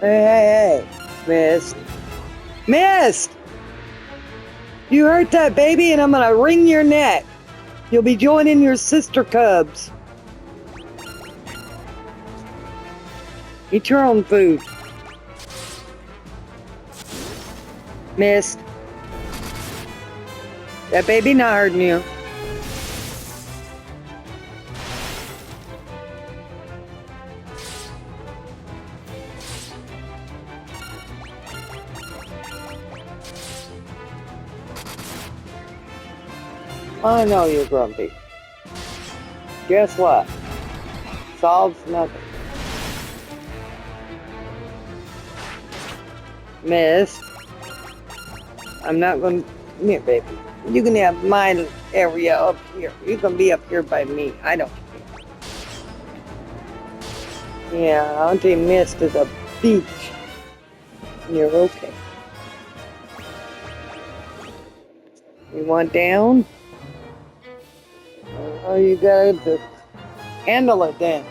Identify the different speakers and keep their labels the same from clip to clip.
Speaker 1: Hey, Mist. Mist! You hurt that baby and I'm gonna wring your neck. You'll be joining your sister cubs. Eat your own food. Mist. That baby not hurting you. I know you're grumpy. Guess what? Solves nothing. Miss. I'm not going to... Come here, baby. You can have my area up here. You can be up here by me. I don't care. Yeah, Auntie Mist is a beach. You're okay. You want down? Oh, you gotta just handle it then.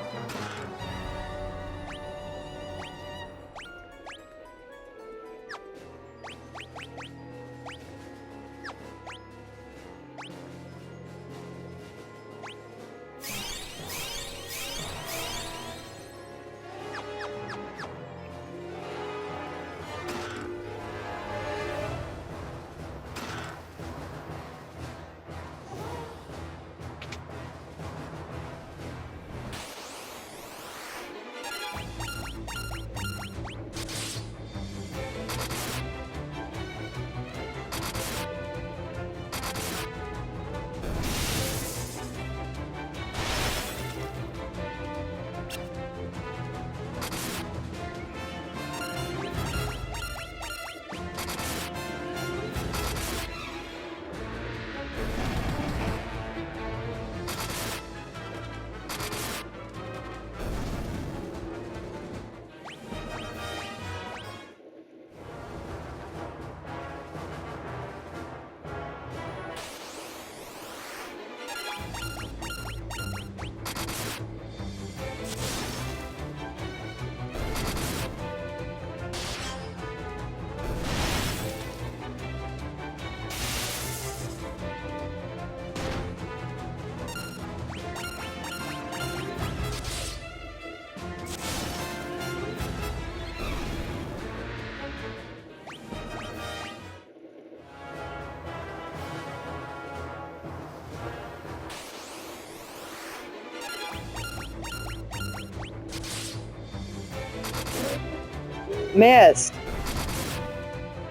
Speaker 1: Mist.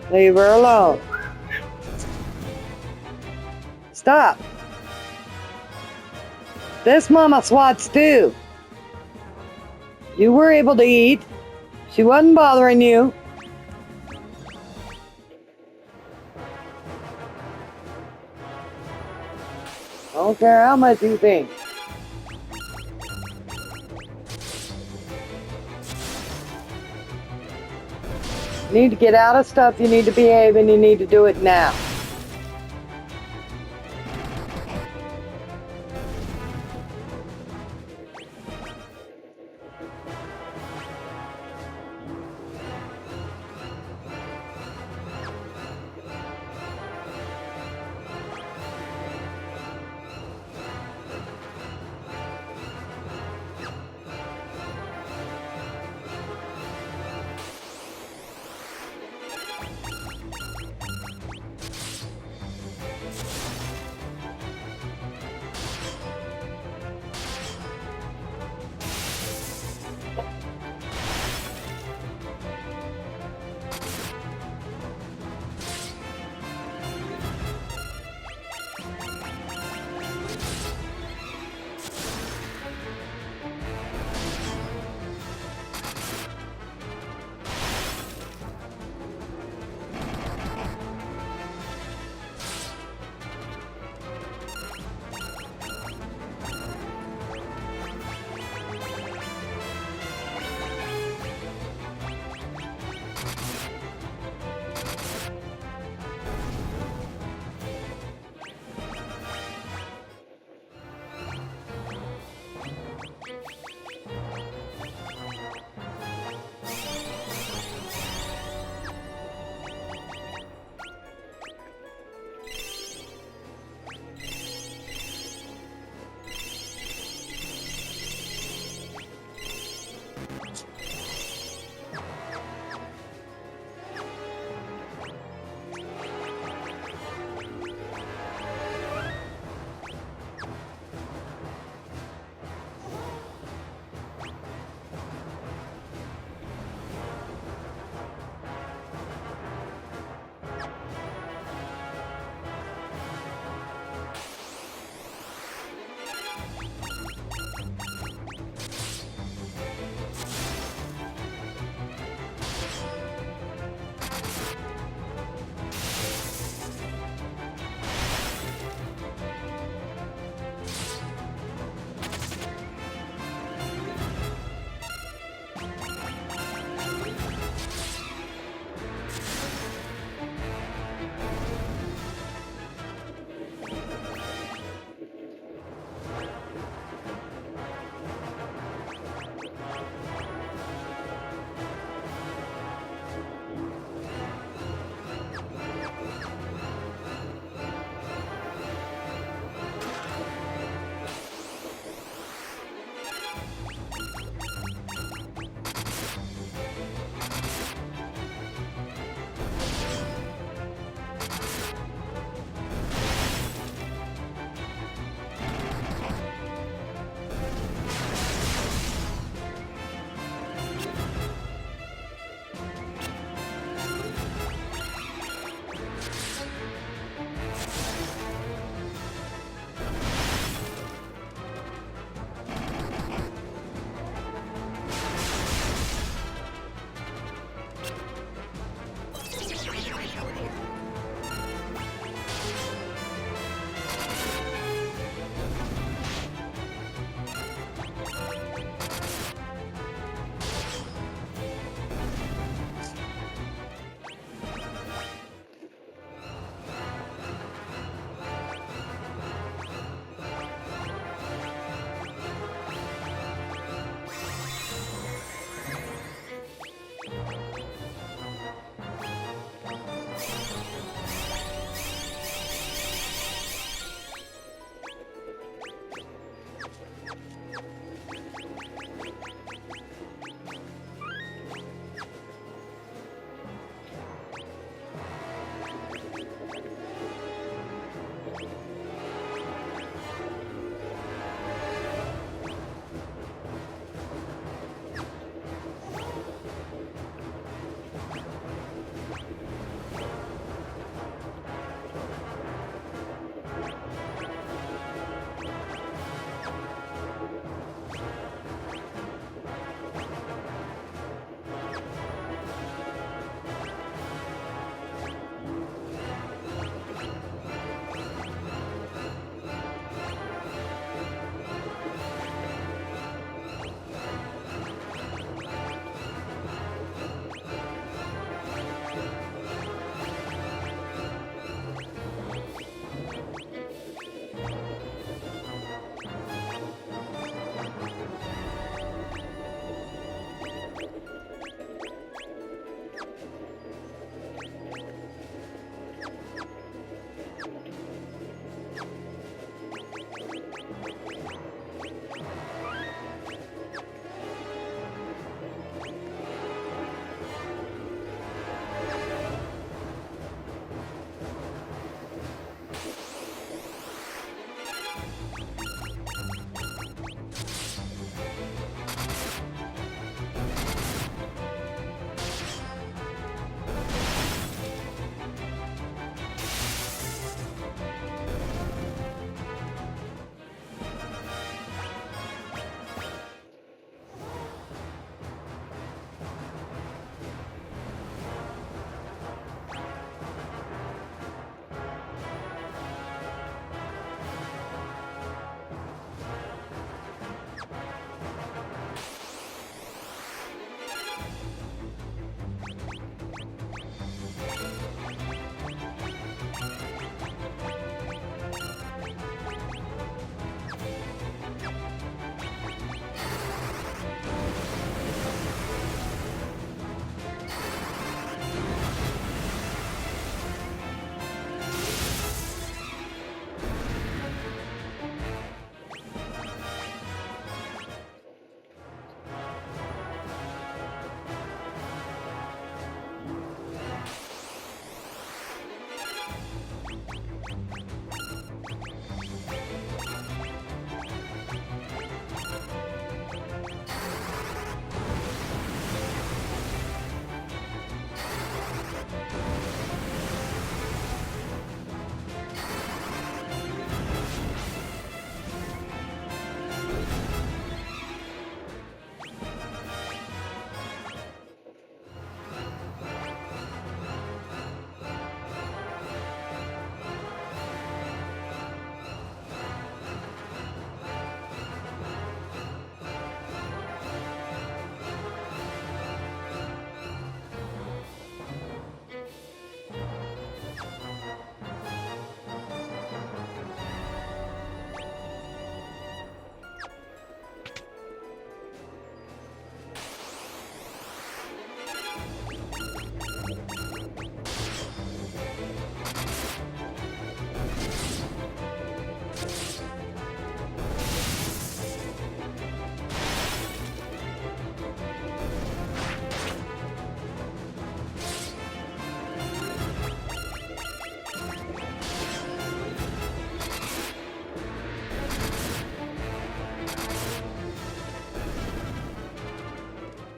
Speaker 1: Leave her alone. Stop. This mama swats too. You were able to eat. She wasn't bothering you. I don't care how much you think. You need to get out of stuff, you need to behave, and you need to do it now.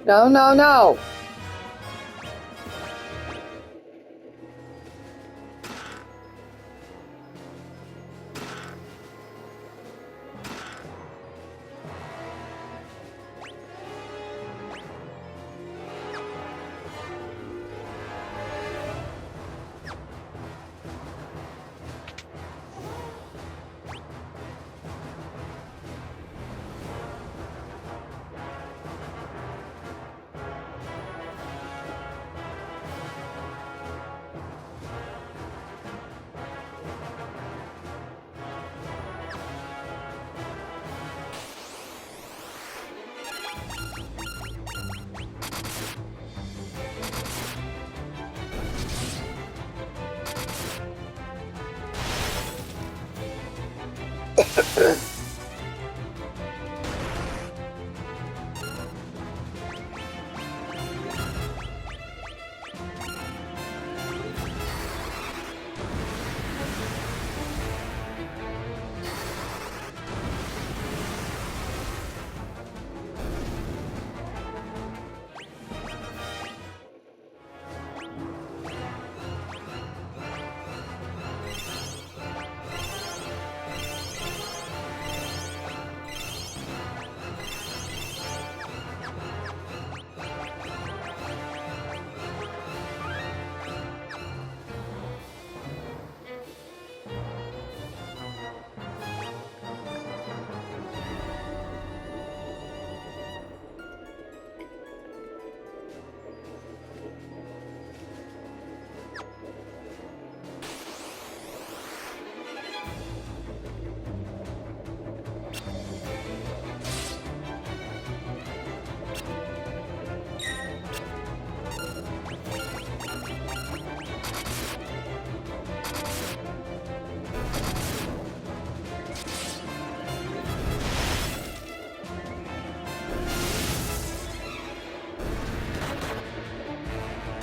Speaker 1: No, no, no.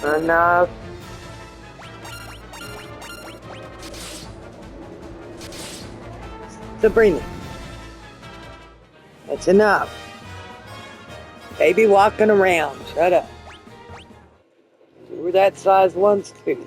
Speaker 1: Enough. Sabrina. That's enough. Baby walking around. Shut up. You were that size once too.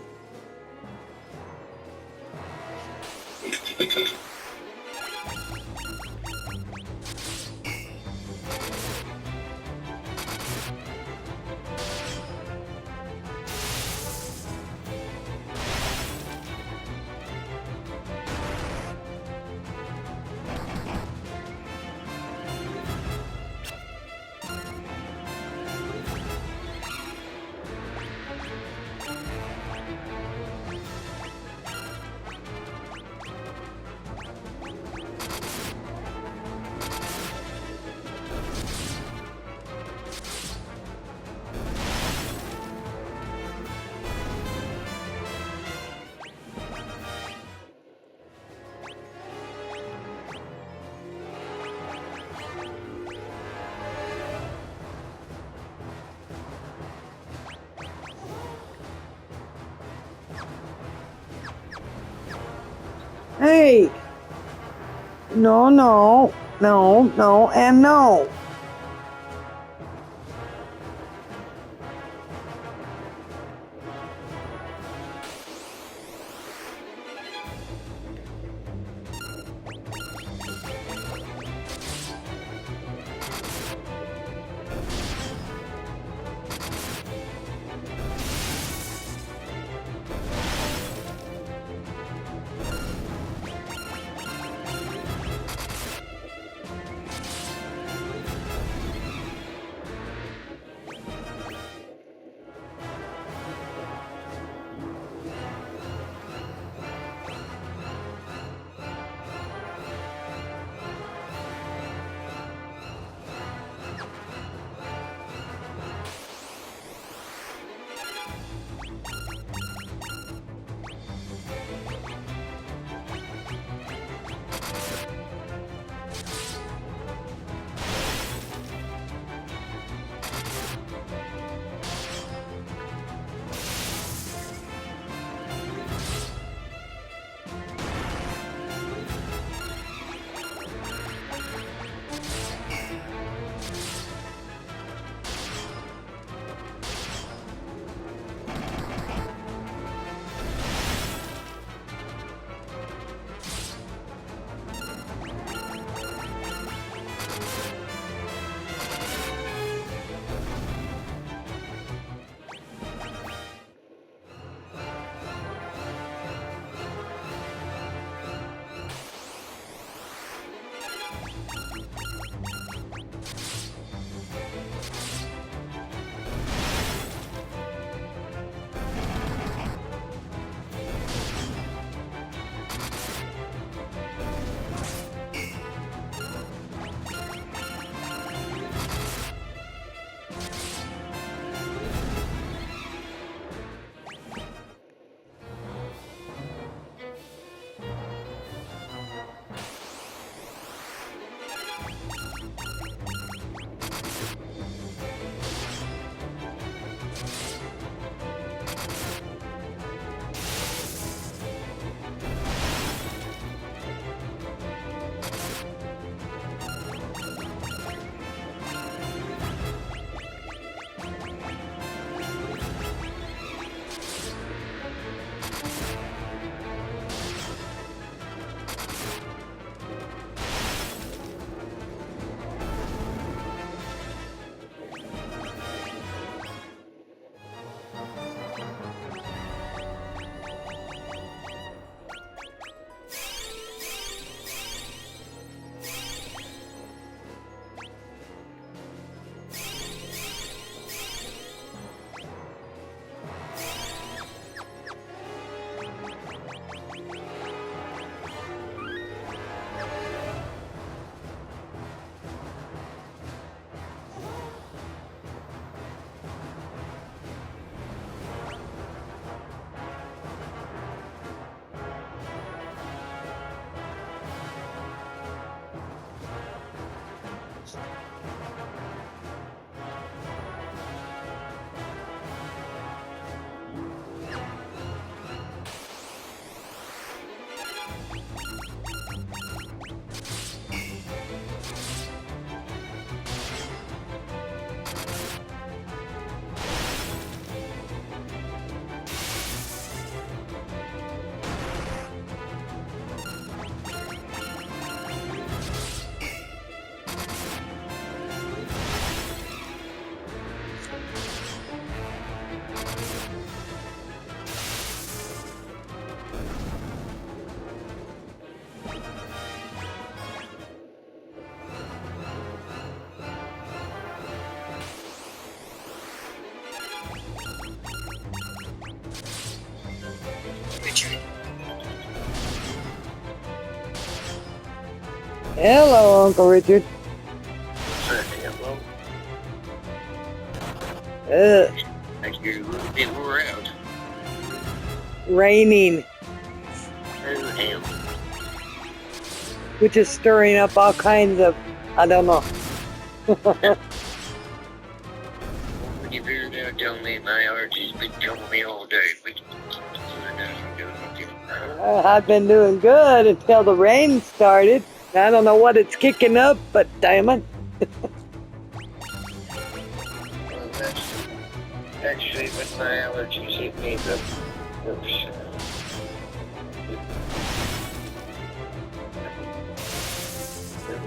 Speaker 1: Hey! No, no, no, no, and no. Hello, Uncle Richard.
Speaker 2: Hello. I hear you a little bit more out.
Speaker 1: Raining,
Speaker 2: Oh, hell.
Speaker 1: which is stirring up all kinds of, I don't know.
Speaker 2: When you figured out, tell me my allergies been killing me all day. But
Speaker 1: I've been doing good until the rain started. I don't know what it's kicking up, but damn it.
Speaker 2: Well, that's actually with my allergies, it made the worse.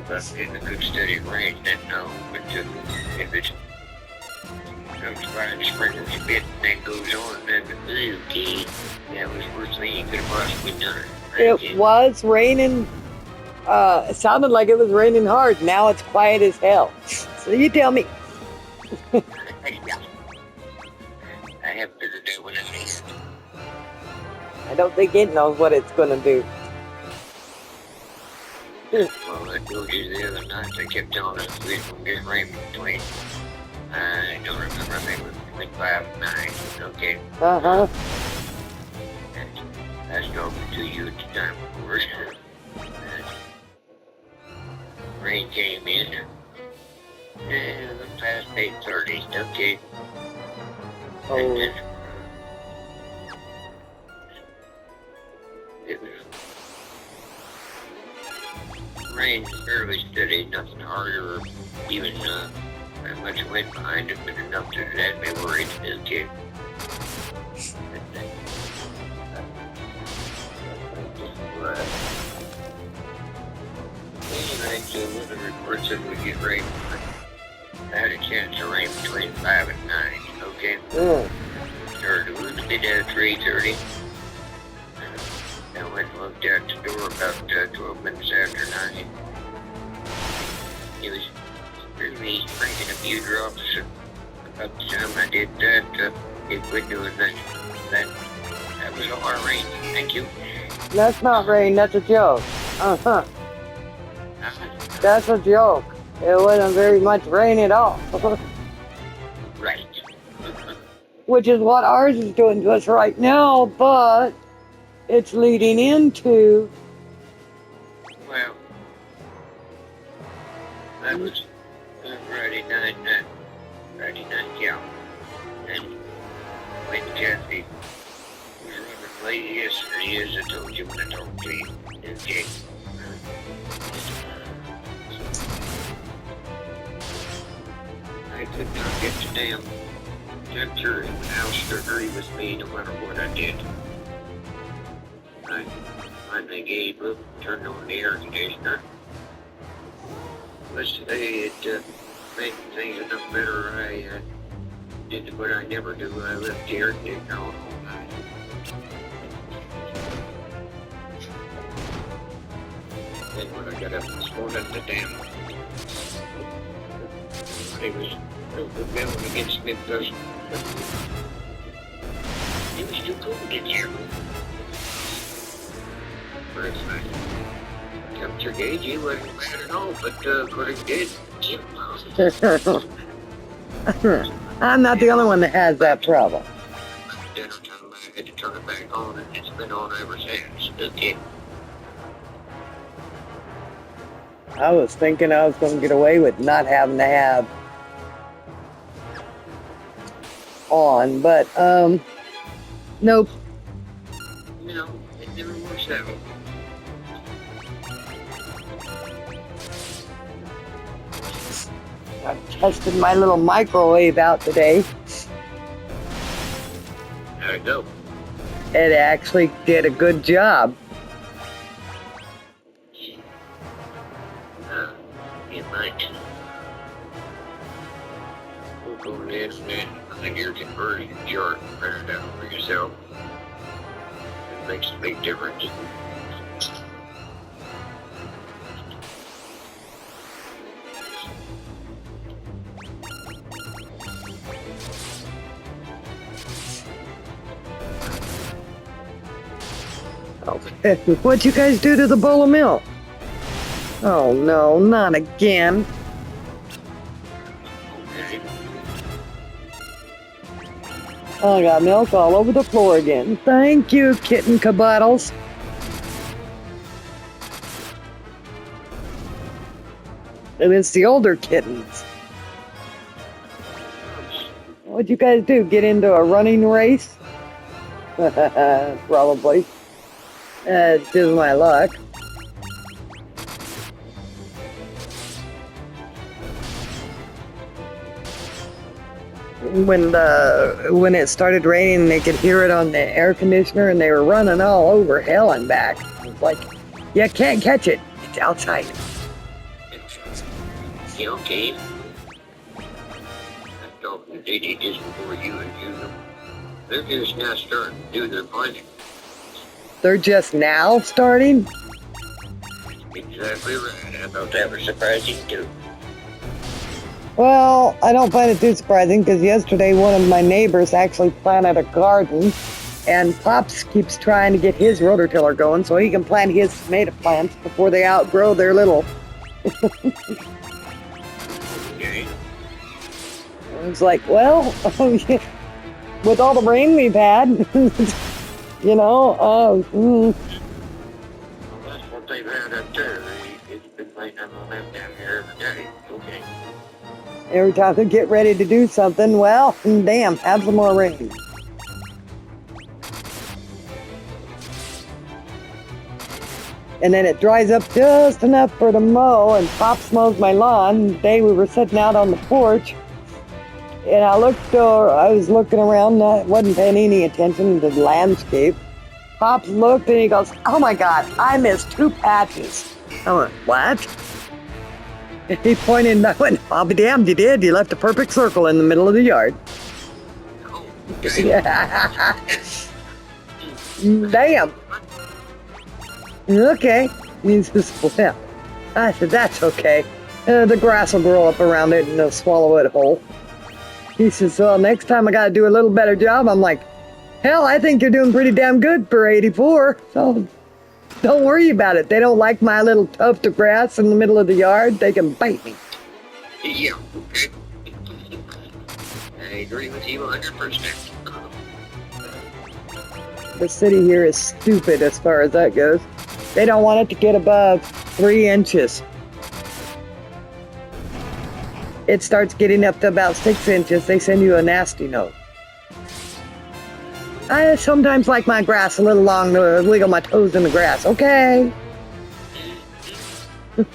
Speaker 2: That's getting a good steady rain, then no. But if it comes by and sprinkles a bit and then goes on, then okay, that was the worst thing you could have possibly done.
Speaker 1: It was raining. It sounded like it was raining hard. Now it's quiet as hell. So you tell me.
Speaker 2: I have figured that one out.
Speaker 1: I don't think it knows what it's going to do.
Speaker 2: Well, I told you the other night, they kept telling us we were getting rain between. I don't remember, I think it was between 5 and 9. Okay.
Speaker 1: Uh-huh.
Speaker 2: That's talking to you at the time, of course. Rain came in. Past 8:30. Okay.
Speaker 1: Oh.
Speaker 2: It was rain fairly steady, nothing harder or even very much wind behind it, but enough to have me worried. Okay. Anyway, so the report said we get rain. I had a chance to rain between 5 and 9, okay? Started a little bit at 3:30. I went and looked out the door about 12 minutes after 9. It was really sprinkling a few drops. About the time I did that, it quit doing that. That was all our rain. Thank you.
Speaker 1: That's not rain. That's a joke. Uh-huh. That's a joke. It wasn't very much rain at all.
Speaker 2: Right.
Speaker 1: Which is what ours is doing to us right now, but it's leading into...
Speaker 2: Well, that was Friday night, yeah. And when Kathy was running late yesterday, as I told you when I talked to you, okay. I could not get the damn temperature in the house to agree with me no matter what I did. I finally gave up, turned on the air conditioner. But today it made things enough better. I did what I never do. I left the air conditioner on all night. Then when I got up this morning, the damn it was rebelling against me because it was too cold in here. Whereas my temperature gauge, it wasn't bad at all, but according to it,
Speaker 1: I'm not the only one that has that problem.
Speaker 2: dinner time I had to turn it back on, and it's been on ever since. Okay.
Speaker 1: I was thinking I was going to get away with not having to have on, but nope.
Speaker 2: No, it never works out.
Speaker 1: I tested my little microwave out today.
Speaker 2: How'd it go?
Speaker 1: It actually did a good job.
Speaker 2: It might. We'll go to the internet and click your conversion chart and print it out for yourself. It makes a big difference.
Speaker 1: Okay. What'd you guys do to the bowl of milk? Oh no, not again.
Speaker 2: Okay.
Speaker 1: I got milk all over the floor again. Thank you, kitten caboodles. And it's the older kittens. What'd you guys do? Get into a running race? Probably. It's just my luck. When it started raining, they could hear it on the air conditioner, and they were running all over hell and back. It's like, you can't catch it. It's outside.
Speaker 2: You okay? I thought they did this before you and you. They're just now starting to do their planning.
Speaker 1: They're just now starting?
Speaker 2: Exactly right. I thought that was surprising too.
Speaker 1: Well, I don't find it too surprising because yesterday one of my neighbors actually planted a garden, and Pops keeps trying to get his rototiller going so he can plant his tomato plants before they outgrow their little.
Speaker 2: Okay.
Speaker 1: It's like, well, with all the rain we've had, you know,
Speaker 2: Well, that's what they've had up there. It's been raining on them down here every day. Okay.
Speaker 1: every time they get ready to do something, well, damn, have some more rain. And then it dries up just enough for the mow, and Pops mows my lawn. The day we were sitting out on the porch, and I was looking around, I wasn't paying any attention to the landscape. Pops looked and he goes, "Oh my God, I missed 2 patches." I went, "What?" And he pointed and I went, "I'll be damned, you did. You left a perfect circle in the middle of the yard."
Speaker 2: Oh, okay.
Speaker 1: Damn. Okay. He says, "Well," I said, "That's okay. The grass will grow up around it and it'll swallow it whole." He says, "Well, next time I gotta do a little better job." I'm like, "Hell, I think you're doing pretty damn good for 84. So don't worry about it. They don't like my little tuft of grass in the middle of the yard. They can bite me."
Speaker 2: Yeah, okay. I agree with you 100%.
Speaker 1: The city here is stupid as far as that goes. They don't want it to get above 3 inches. It starts getting up to about 6 inches. They send you a nasty note. I sometimes like my grass a little long to wiggle my toes in the grass. Okay.
Speaker 2: I'm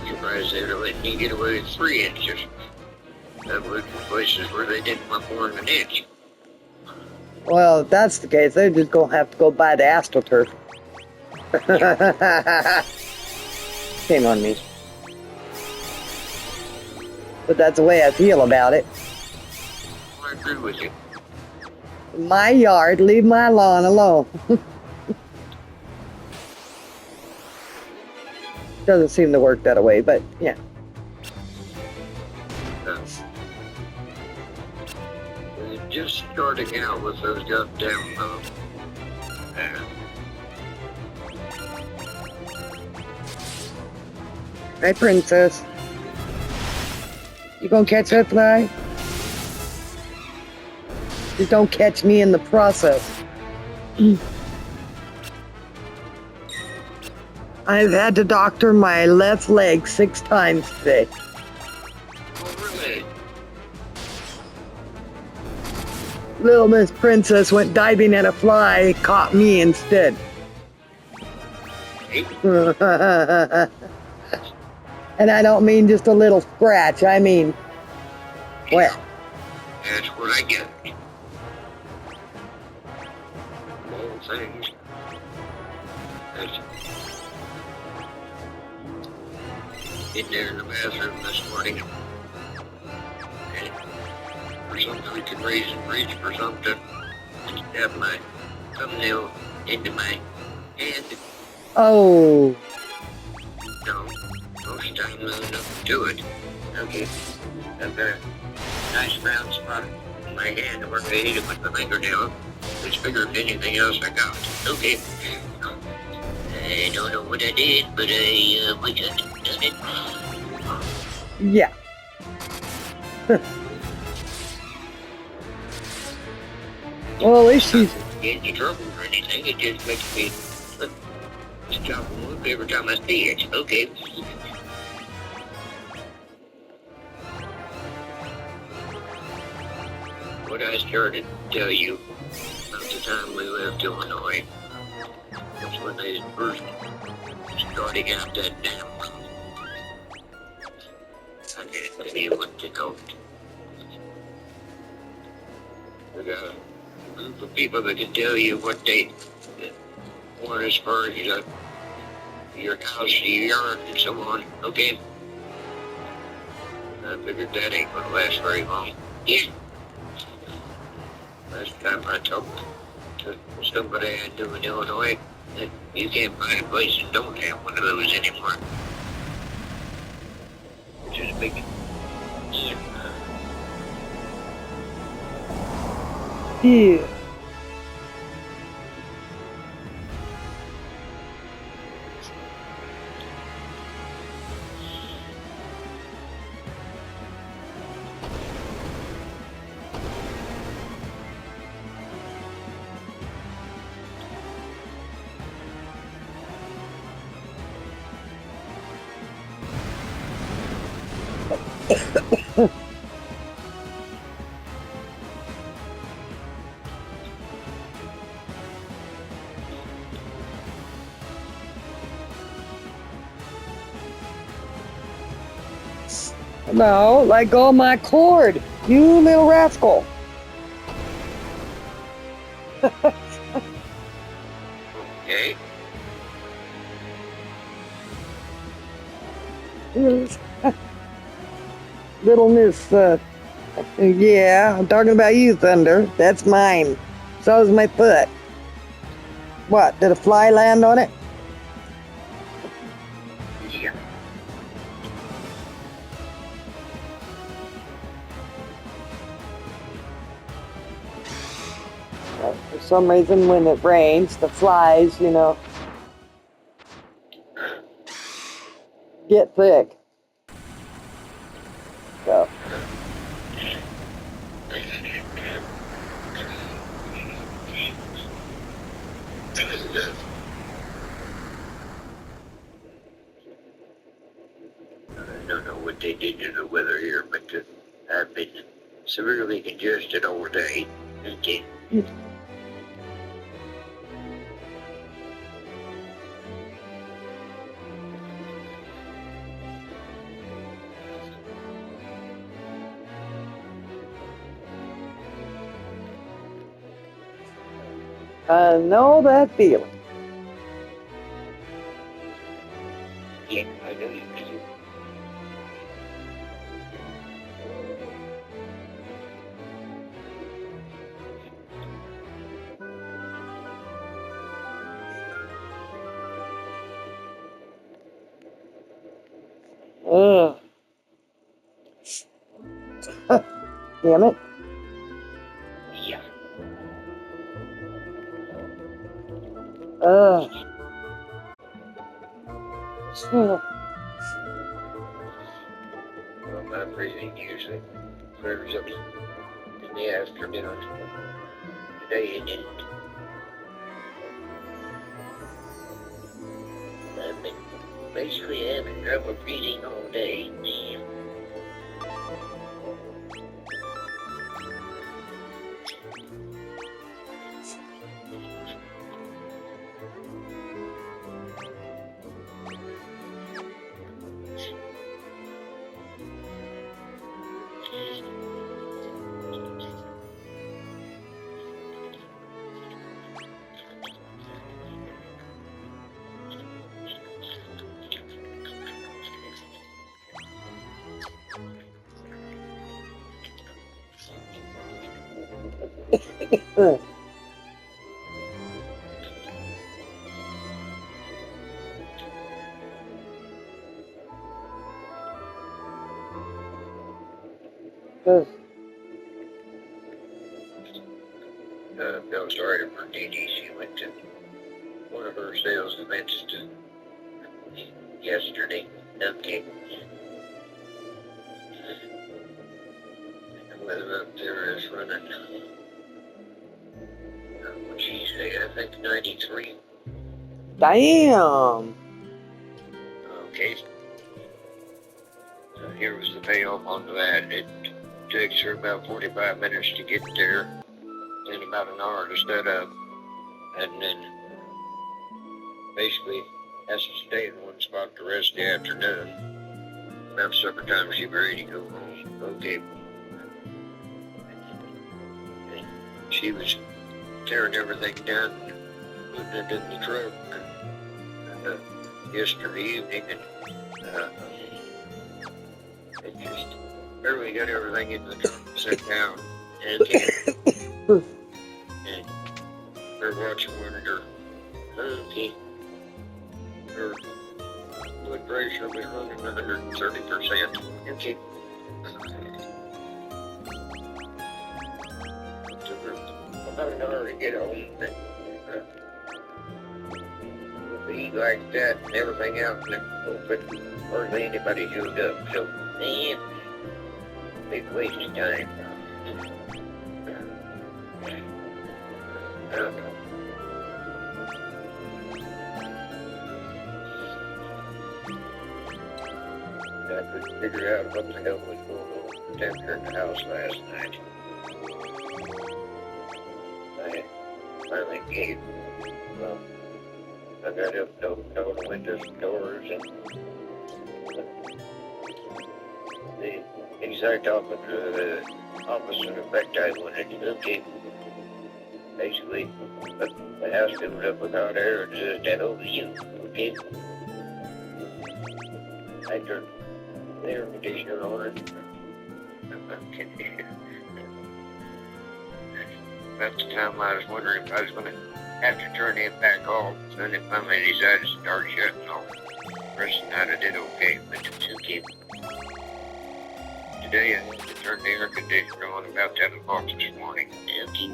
Speaker 2: surprised they were letting you get away with 3 inches. I've looked for places where they didn't want more than an inch.
Speaker 1: Well, if that's the case, they're just going to have to go buy the AstroTurf. Shame on me. But that's the way I feel about it.
Speaker 2: I agree with you.
Speaker 1: My yard, leave my lawn alone. Doesn't seem to work that way, but yeah.
Speaker 2: We're just starting out with those goddamn,
Speaker 1: Hey, princess. You gonna catch that fly? Just don't catch me in the process. I've had to doctor my left leg 6 times today.
Speaker 2: oh, really?
Speaker 1: Little Miss Princess went diving at a fly, caught me instead.
Speaker 2: Hey,
Speaker 1: And I don't mean just a little scratch, I mean, well,
Speaker 2: that's what I get. All things. That's in there in the bathroom this morning. And for something we could raise and reach for something. Have my thumbnail into my hand.
Speaker 1: oh,
Speaker 2: No, most time nothing to it. Okay, I've got a nice round spot in my hand where I hit it with my fingernail. It's bigger than anything else I got. Okay, I don't know what I did, but I wish I had done it.
Speaker 1: Yeah. Well, at least she's...
Speaker 2: Get in trouble or anything, it just makes me stop and look every time I see it. Okay. What I started to tell you about the time we left Illinois was when they first starting out that damn road. I didn't tell you what to go. We got a group of people that can tell you what they want as far as your house, your yard, and so on. Okay? I figured that ain't gonna last very long. Yeah. Last time I talked to somebody I knew in Illinois, that you can't find a place that don't have one of those anymore. Just big. Yeah.
Speaker 1: Yeah. No, let go of my cord, you little rascal.
Speaker 2: Okay?
Speaker 1: Little Miss, yeah, I'm talking about you, Thunder. That's mine. So is my foot. What, did a fly land on it?
Speaker 2: Yeah.
Speaker 1: For some reason, when it rains, the flies, get thick. So.
Speaker 2: I don't know what they did to the weather here, but I've been severely congested all day. Okay.
Speaker 1: I know that feeling.
Speaker 2: Yeah, I know you do.
Speaker 1: Ugh. Damn it.
Speaker 2: Yeah.
Speaker 1: Ugh.
Speaker 2: Well, my breathing usually clears up in the afternoon. Today it didn't. I've been basically having trouble breathing all day.
Speaker 1: Ugh. Ugh.
Speaker 2: I felt sorry for Dee Dee. She went to one one of our sales events yesterday. Okay. The weather up there is running, what did you say? I think 93.
Speaker 1: Damn.
Speaker 2: Okay. So here was the payoff on that. It takes her about 45 minutes to get there, then about an hour to set up, and then basically has to stay in one spot the rest of the afternoon. About supper time, she's ready to go home. Okay. She was tearing everything down, putting it in the truck yesterday evening, and it just barely got everything in the truck set down. And we're watching one of her. Okay. Her blood pressure will be running 130%. Okay. Took her about an hour to get home. With the like that and everything else, and but hardly anybody showed up. So, big waste of time. I couldn't figure out what the hell was going on down here in the house last night. I finally gave, well, I got up to open all the windows and doors, and the exact opposite effect I wanted. Okay. Basically, the house filled up with hot air and that over you. Okay. I turned the air conditioner on and about the time I was wondering if I was going to have to turn it back off, then it finally decided to start shutting off. The rest of the night I did okay, but it's okay. Today I had to turn the air conditioner on about 10 o'clock this morning. Okay.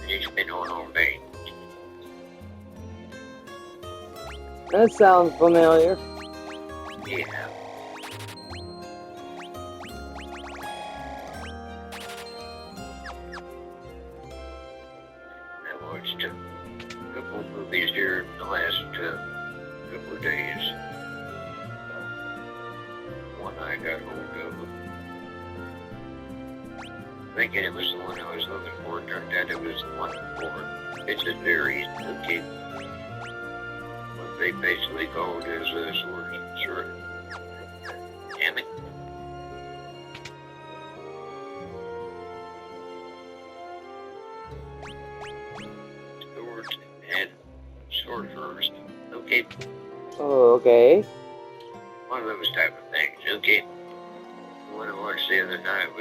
Speaker 2: And it's been on all day.
Speaker 1: That sounds familiar.
Speaker 2: Yeah. I watched a couple of movies here in the last couple of days. One I got hold of, thinking it was the one I was looking for. It turned out it was the one before. It's a series, okay. What they basically called is sort of, damn it. Swords and sorcerers, okay.
Speaker 1: Oh, okay.
Speaker 2: One of those type of things, okay. The one I watched the other night was